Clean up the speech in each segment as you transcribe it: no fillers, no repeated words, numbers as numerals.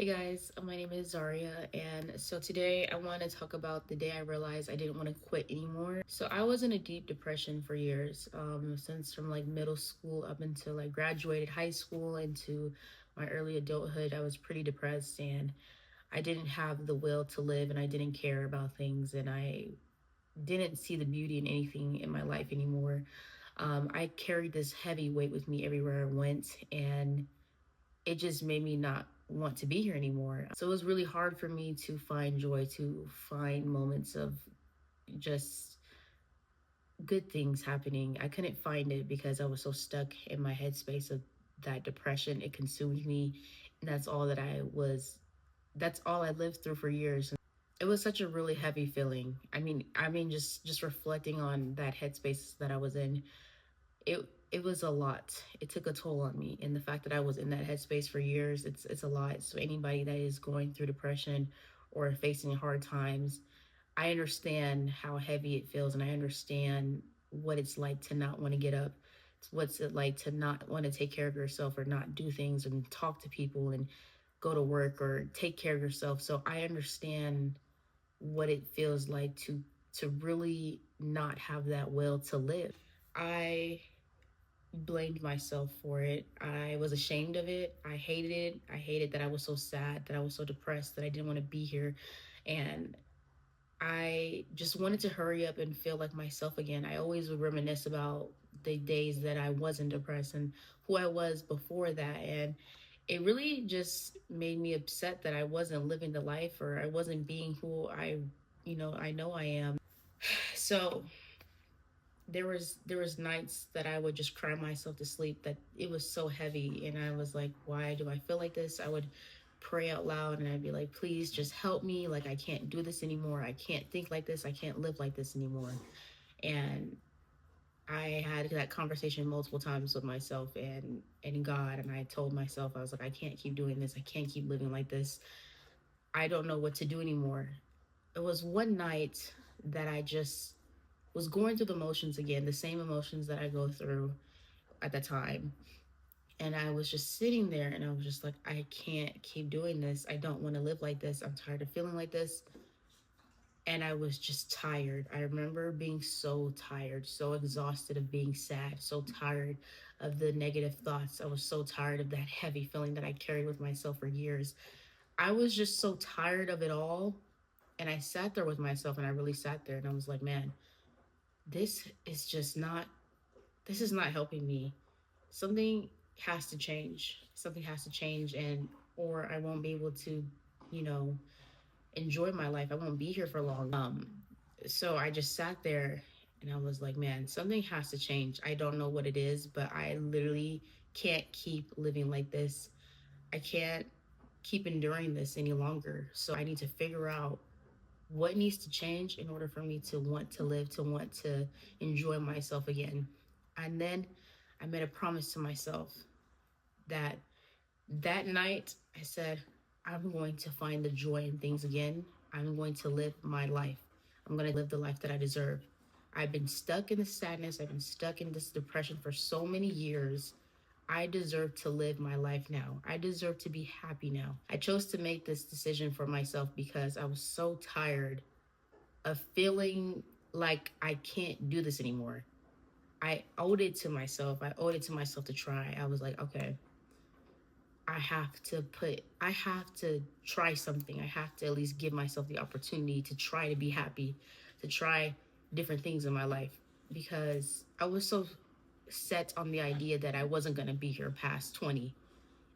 Hey guys, my name is Zaria, and so today I want to talk about the day I realized I didn't want to quit anymore. So I was in a deep depression for years, since from like middle school up until I graduated high school into my early adulthood. I was pretty depressed, and I didn't have the will to live, and I didn't care about things, and I didn't see the beauty in anything in my life anymore. I carried this heavy weight with me everywhere I went, and it just made me not want to be here anymore. So it was really hard for me to find joy, to find moments of just good things happening. I couldn't find it because I was so stuck in my headspace of that depression. It consumed me. And that's all I lived through for years. It was such a really heavy feeling. I mean just reflecting on that headspace that I was in, it was a lot. It took a toll on me, and the fact that I was in that headspace for years, it's a lot. So anybody that is going through depression or facing hard times, I understand how heavy it feels, and I understand what it's like to not want to get up. What's it like to not want to take care of yourself or not do things and talk to people and go to work or take care of yourself. So I understand what it feels like to really not have that will to live. I blamed myself for it. I was ashamed of it. I hated it. I hated that I was so sad, that I was so depressed, that I didn't want to be here. And I just wanted to hurry up and feel like myself again. I always would reminisce about the days that I wasn't depressed and who I was before that. And it really just made me upset that I wasn't living the life, or I wasn't being who I know I am. So there was nights that I would just cry myself to sleep, that it was so heavy, and I was like, why do I feel like this? I would pray out loud, and I'd be like, please just help me. Like, I can't do this anymore. I can't think like this. I can't live like this anymore. And I had that conversation multiple times with myself and God, and I told myself, I was like, I can't keep doing this. I can't keep living like this. I don't know what to do anymore. It was one night that I just was going through the emotions again, the same emotions that I go through at the time. And I was just sitting there, and I was just like, I can't keep doing this. I don't want to live like this. I'm tired of feeling like this. And I was just tired. I remember being so tired, so exhausted of being sad, so tired of the negative thoughts. I was so tired of that heavy feeling that I carried with myself for years. I was just so tired of it all. And I sat there with myself, and I really sat there, and I was like, man, this is just not this is not helping me. Something has to change. Something has to change, and or I won't be able to, you know, enjoy my life. I won't be here for long. So I just sat there, and I was like, man, something has to change. I don't know what it is, but I literally can't keep living like this. I can't keep enduring this any longer. So I need to figure out what needs to change in order for me to want to live, to want to enjoy myself again. And then I made a promise to myself that that night I said, I'm going to find the joy in things again. I'm going to live my life. I'm going to live the life that I deserve. I've been stuck in this sadness. I've been stuck in this depression for so many years. I deserve to live my life now. I deserve to be happy now. I chose to make this decision for myself because I was so tired of feeling like I can't do this anymore. I owed it to myself. I owed it to myself to try. I was like, okay, I have to try something. I have to at least give myself the opportunity to try to be happy, to try different things in my life, because I was so set on the idea that I wasn't going to be here past 20,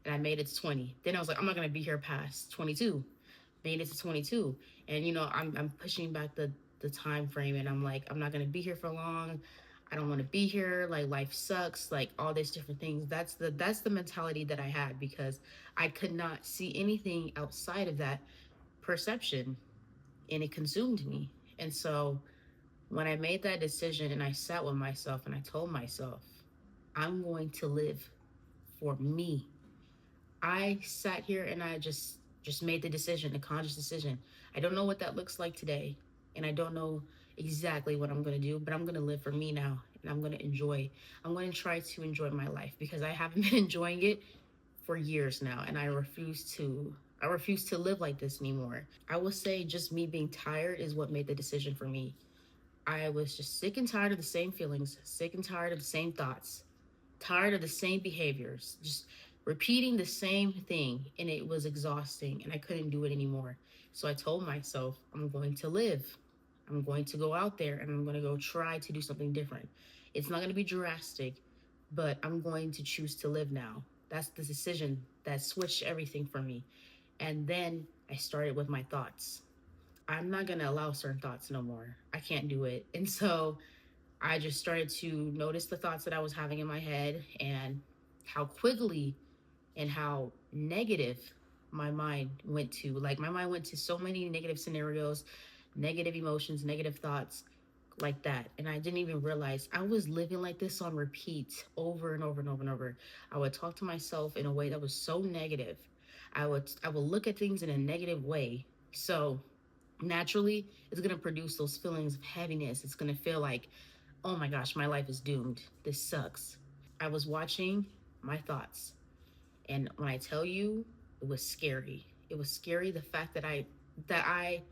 and I made it to 20. Then I was like, I'm not going to be here past 22. Made it to 22. And I'm pushing back the time frame, and I'm like, I'm not going to be here for long. I don't want to be here. Like, life sucks, like all these different things. That's the mentality that I had, because I could not see anything outside of that perception, and it consumed me. And so when I made that decision, and I sat with myself, and I told myself, I'm going to live for me. I sat here, and I just made the decision, a conscious decision. I don't know what that looks like today, and I don't know exactly what I'm going to do, but I'm going to live for me now, and I'm going to enjoy. I'm going to try to enjoy my life, because I haven't been enjoying it for years now, and I refuse to I refuse to live like this anymore. I will say just me being tired is what made the decision for me. I was just sick and tired of the same feelings, sick and tired of the same thoughts, tired of the same behaviors, just repeating the same thing. And it was exhausting and I couldn't do it anymore. So I told myself, I'm going to live. I'm going to go out there and I'm going to go try to do something different. It's not going to be drastic, but I'm going to choose to live now. That's the decision that switched everything for me. And then I started with my thoughts. I'm not going to allow certain thoughts no more. I can't do it. And so I just started to notice the thoughts that I was having in my head and how quickly and how negative my mind went to. Like, my mind went to so many negative scenarios, negative emotions, negative thoughts, like that. And I didn't even realize I was living like this on repeat over and over and over and over. I would talk to myself in a way that was so negative. I would look at things in a negative way. So naturally it's going to produce those feelings of heaviness. It's going to feel like, oh my gosh, my life is doomed. This sucks. I was watching my thoughts. And when I tell you, it was scary. It was scary the fact that I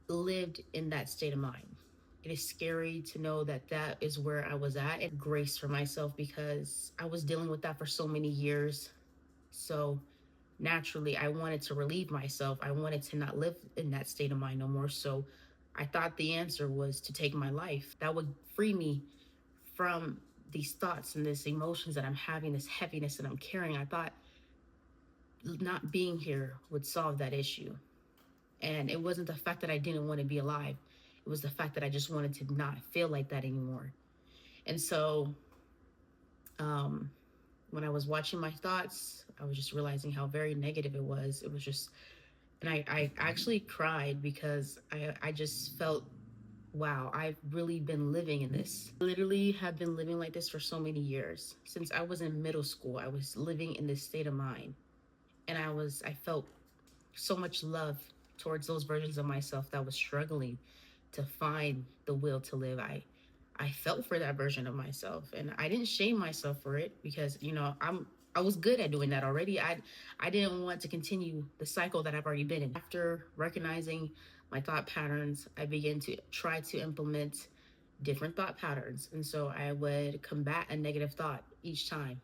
lived in that state of mind. It is scary to know that that is where I was at, and grace for myself because I was dealing with that for so many years. So naturally, I wanted to relieve myself. I wanted to not live in that state of mind no more. So I thought the answer was to take my life. That would free me from these thoughts and these emotions that I'm having, this heaviness that I'm carrying. I thought not being here would solve that issue. And it wasn't the fact that I didn't want to be alive, it was the fact that I just wanted to not feel like that anymore. And so, um, when I was watching my thoughts, I was just realizing how very negative it was. It was just, and I actually cried because I just felt, wow, I've really been living in this. I literally have been living like this for so many years. Since I was in middle school, I was living in this state of mind. And I felt so much love towards those versions of myself that was struggling to find the will to live. I felt for that version of myself and I didn't shame myself for it because I was good at doing that already. I didn't want to continue the cycle that I've already been in. After recognizing my thought patterns, I began to try to implement different thought patterns. And so I would combat a negative thought each time.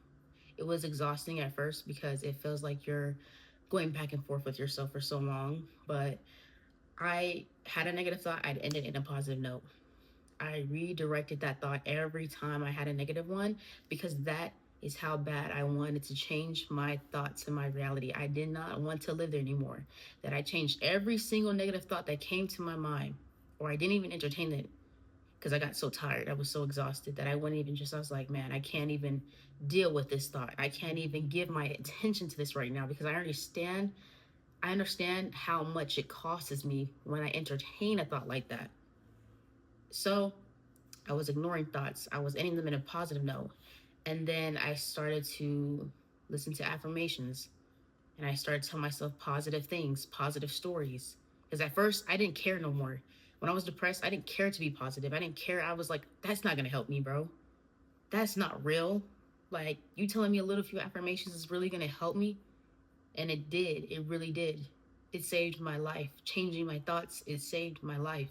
It was exhausting at first because it feels like you're going back and forth with yourself for so long. But I had a negative thought, I'd end it in a positive note. I redirected that thought every time I had a negative one because that is how bad I wanted to change my thoughts and my reality. I did not want to live there anymore. That I changed every single negative thought that came to my mind, or I didn't even entertain it because I got so tired. I was so exhausted that I wouldn't even I was like, man, I can't even deal with this thought. I can't even give my attention to this right now because I understand how much it costs me when I entertain a thought like that. So I was ignoring thoughts. I was ending them in a positive note. And then I started to listen to affirmations and I started telling myself positive things, positive stories. Because at first I didn't care no more. When I was depressed, I didn't care to be positive. I didn't care. I was like, that's not going to help me, bro. That's not real. Like, you telling me a little few affirmations is really going to help me? And it did. It really did. It saved my life. Changing my thoughts, it saved my life.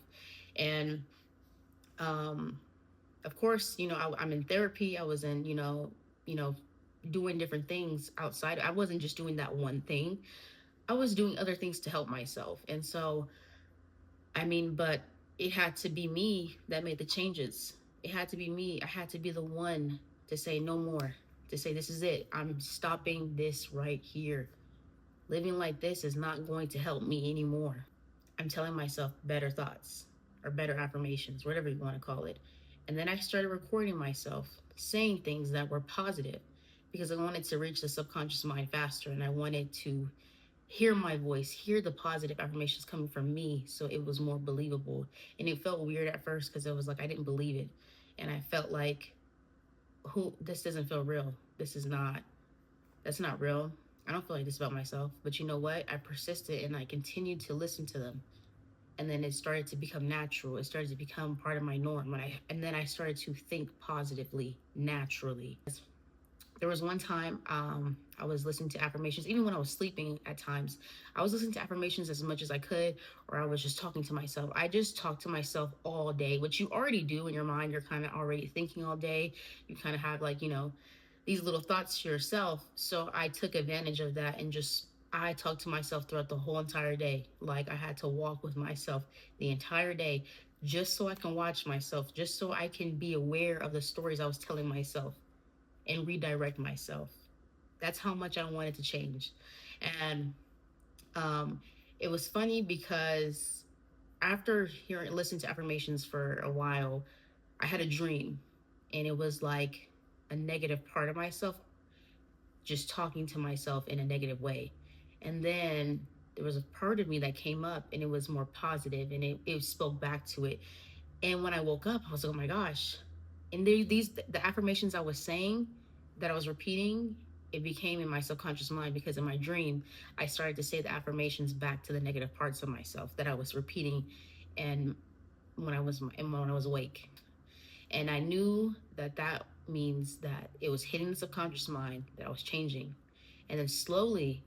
And um, of course, I'm in therapy. I was in, you know, doing different things outside. I wasn't just doing that one thing. I was doing other things to help myself. And so, but it had to be me that made the changes. It had to be me. I had to be the one to say no more, to say, this is it. I'm stopping this right here. Living like this is not going to help me anymore. I'm telling myself better thoughts or better affirmations, whatever you want to call it. And then I started recording myself saying things that were positive because I wanted to reach the subconscious mind faster and I wanted to hear my voice, hear the positive affirmations coming from me so it was more believable. And it felt weird at first because it was like I didn't believe it. And I felt like, this doesn't feel real. That's not real. I don't feel like this about myself. But you know what? I persisted and I continued to listen to them. And then it started to become natural. It started to become part of my norm. And then I started to think positively, naturally. There was one time I was listening to affirmations, even when I was sleeping at times. I was listening to affirmations as much as I could, or I was just talking to myself. I just talk to myself all day, which you already do in your mind. You're kind of already thinking all day. You kind of have, like, these little thoughts to yourself. So I took advantage of that and just I talked to myself throughout the whole entire day. Like, I had to walk with myself the entire day just so I can watch myself, just so I can be aware of the stories I was telling myself and redirect myself. That's how much I wanted to change. And um, it was funny because after listening to affirmations for a while, I had a dream, and it was like a negative part of myself just talking to myself in a negative way. And then there was a part of me that came up, and it was more positive, and it spoke back to it. And when I woke up, I was like, oh my gosh. And the affirmations I was saying, that I was repeating, it became in my subconscious mind, because in my dream, I started to say the affirmations back to the negative parts of myself that I was repeating, and when I was awake. And I knew that that means that it was hitting the subconscious mind, that I was changing. And then slowly,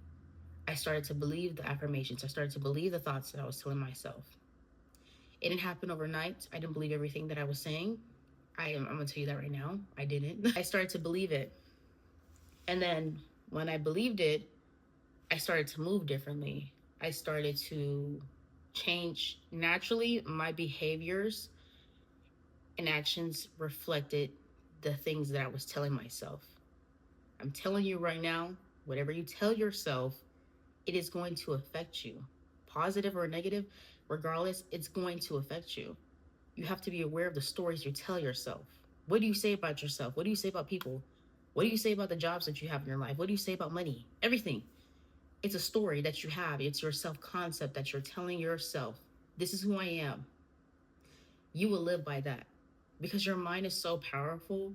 I started to believe the affirmations. I started to believe the thoughts that I was telling myself. It didn't happen overnight. I didn't believe everything that I was saying. I'm going to tell you that right now. I didn't. I started to believe it. And then when I believed it, I started to move differently. I started to change naturally. My behaviors and actions reflected the things that I was telling myself. I'm telling you right now, whatever you tell yourself, it is going to affect you. Positive or negative, regardless, it's going to affect you. You have to be aware of the stories you tell yourself. What do you say about yourself? What do you say about people? What do you say about the jobs that you have in your life? What do you say about money? Everything. It's a story that you have. It's your self concept that you're telling yourself. This is who I am. You will live by that, because your mind is so powerful.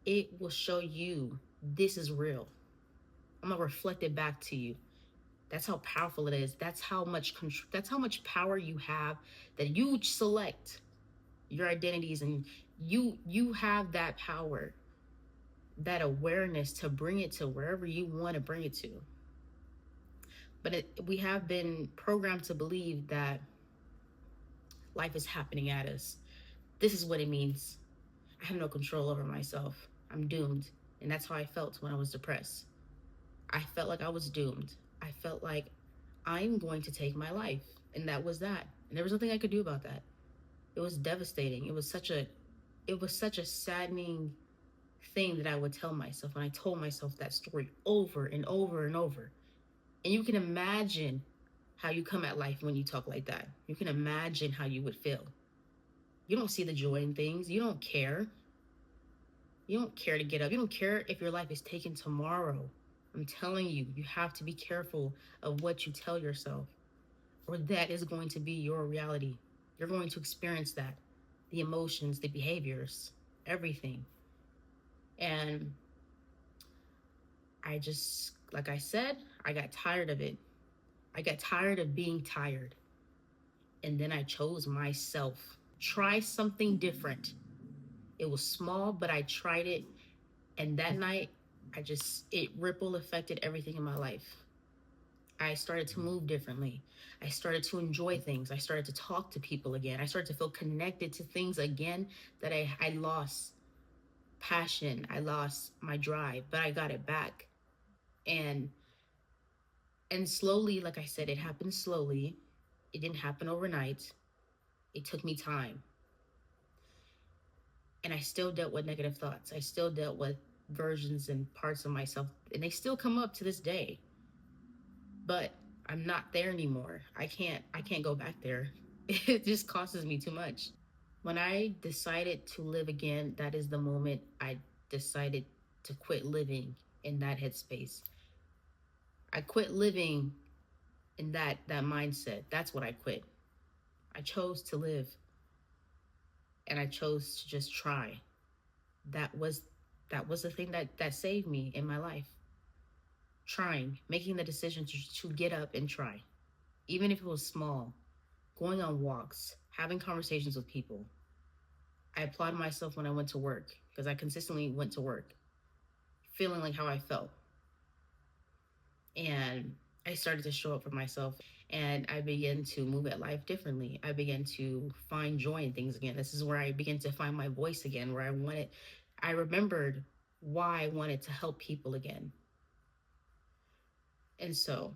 It will show you this is real. I'm gonna reflect it back to you. That's how powerful it is. That's how much power you have, that you select your identities, and you have that power, that awareness to bring it to wherever you want to bring it to. But we have been programmed to believe that life is happening at us. This is what it means. I have no control over myself. I'm doomed. And that's how I felt when I was depressed. I felt like I was doomed. I felt like I'm going to take my life. And that was that. And there was nothing I could do about that. It was devastating. It was such a saddening thing that I would tell myself. And I told myself that story over and over and over. And you can imagine how you come at life when you talk like that. You can imagine how you would feel. You don't see the joy in things. You don't care. You don't care to get up. You don't care if your life is taken tomorrow. I'm telling you, you have to be careful of what you tell yourself, or that is going to be your reality. You're going to experience that, the emotions, the behaviors, everything. And I just, like I said, I got tired of it. I got tired of being tired. And then I chose myself. Try something different. It was small, but I tried it. And that night, it ripple affected everything in my life. I started to move differently. I started to enjoy things. I started to talk to people again. I started to feel connected to things again that I lost passion. I lost my drive, but I got it back. And slowly, like I said, it happened slowly. It didn't happen overnight. It took me time. And I still dealt with negative thoughts. I still dealt with versions and parts of myself, and they still come up to this day. But I'm not there anymore. I can't go back there. It just causes me too much. When I decided to live again, that is the moment I decided to quit living in that headspace. I quit living in that mindset. That's what I quit. I chose to live, and I chose to just try. That was the thing that saved me in my life. Trying, making the decision to get up and try, even if it was small, going on walks, having conversations with people. I applaud myself when I went to work, because I consistently went to work. feeling like how I felt. And I started to show up for myself, and I began to move at life differently. I began to find joy in things again. This is where I began to find my voice again, where I remembered why I wanted to help people again. And so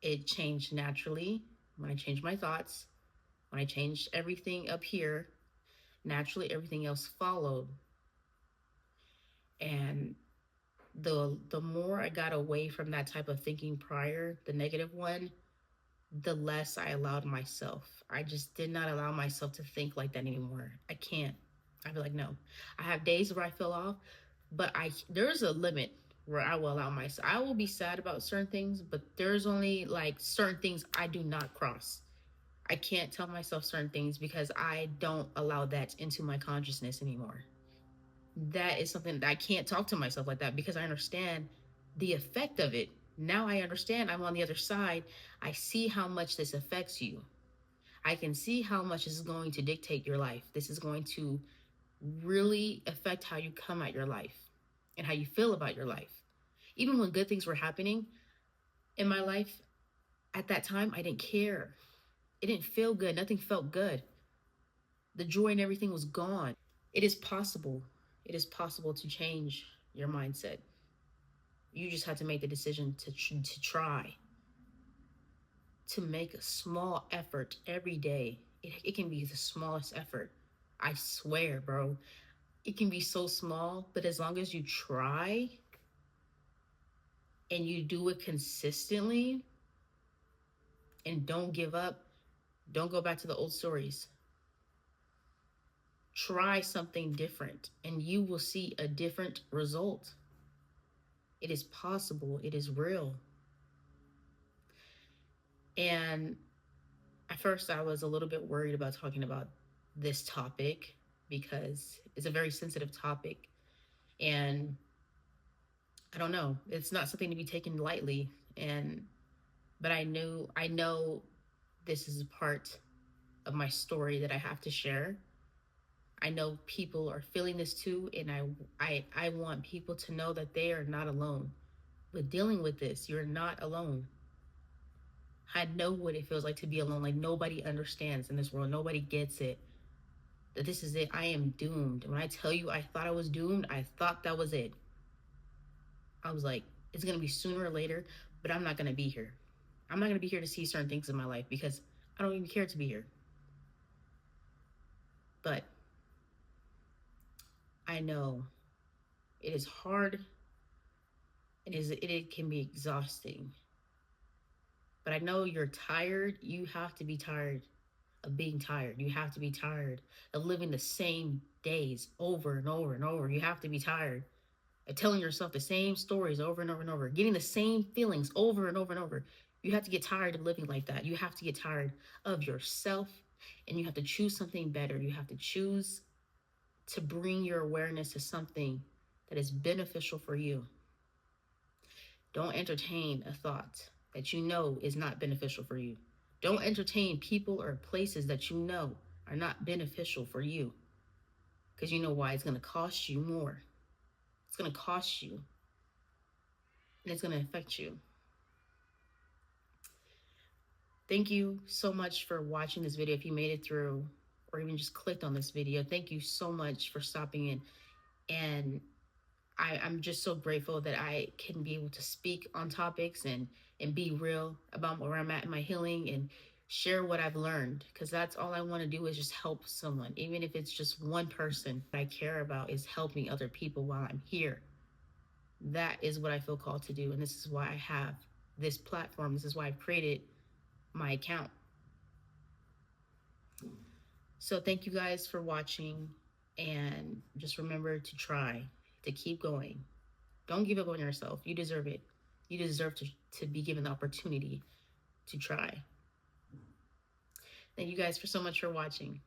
it changed naturally when I changed my thoughts, when I changed everything up here. Naturally, everything else followed. And the more I got away from that type of thinking prior, the negative one, the less I allowed myself. I just did not allow myself to think like that anymore. I can't. I'd be like, no. I have days where I feel off, but there's a limit where I will allow myself. I will be sad about certain things, but there's only like certain things I do not cross. I can't tell myself certain things because I don't allow that into my consciousness anymore. That is something that I can't talk to myself like that because I understand the effect of it. Now I understand. I'm on the other side. I see how much this affects you. I can see how much this is going to dictate your life. This is going to really affect how you come at your life and how you feel about your life. Even when good things were happening in my life, at that time, I didn't care. It didn't feel good. Nothing felt good. The joy and everything was gone. It is possible. It is possible to change your mindset. You just have to make the decision to try, to make a small effort every day. It can be the smallest effort. I swear, bro. It can be so small, but as long as you try and you do it consistently and don't give up, don't go back to the old stories. Try something different and you will see a different result. It is possible. It is real. And at first, I was a little bit worried about talking about this topic because it's a very sensitive topic. And I don't know, it's not something to be taken lightly. But I know this is a part of my story that I have to share. I know people are feeling this too, and I want people to know that they are not alone with dealing with this. You're not alone. I know what it feels like to be alone. Like nobody understands in this world. Nobody gets it. That this is it. I am doomed. When I tell you I thought I was doomed, I thought that was it. I was like, it's going to be sooner or later, but I'm not going to be here. I'm not going to be here to see certain things in my life because I don't even care to be here. But I know it is hard and it can be exhausting. But I know you're tired. You have to be tired of being tired. You have to be tired of living the same days over and over and over. You have to be tired of telling yourself the same stories over and over and over, getting the same feelings over and over and over. You have to get tired of living like that. You have to get tired of yourself, and you have to choose something better. You have to choose to bring your awareness to something that is beneficial for you. Don't entertain a thought that you know is not beneficial for you. Don't entertain people or places that you know are not beneficial for you. Because you know why? It's going to cost you more. It's going to cost you. And it's going to affect you. Thank you so much for watching this video. If you made it through or even just clicked on this video, thank you so much for stopping in. And I'm just so grateful that I can be able to speak on topics and be real about where I'm at in my healing and share what I've learned, because that's all I want to do is just help someone. Even if it's just one person I care about is helping other people while I'm here. That is what I feel called to do. And this is why I have this platform. This is why I've created my account. So thank you guys for watching, and just remember to try, to keep going. Don't give up on yourself. You deserve it. You deserve to be given the opportunity to try. Thank you guys so much for watching.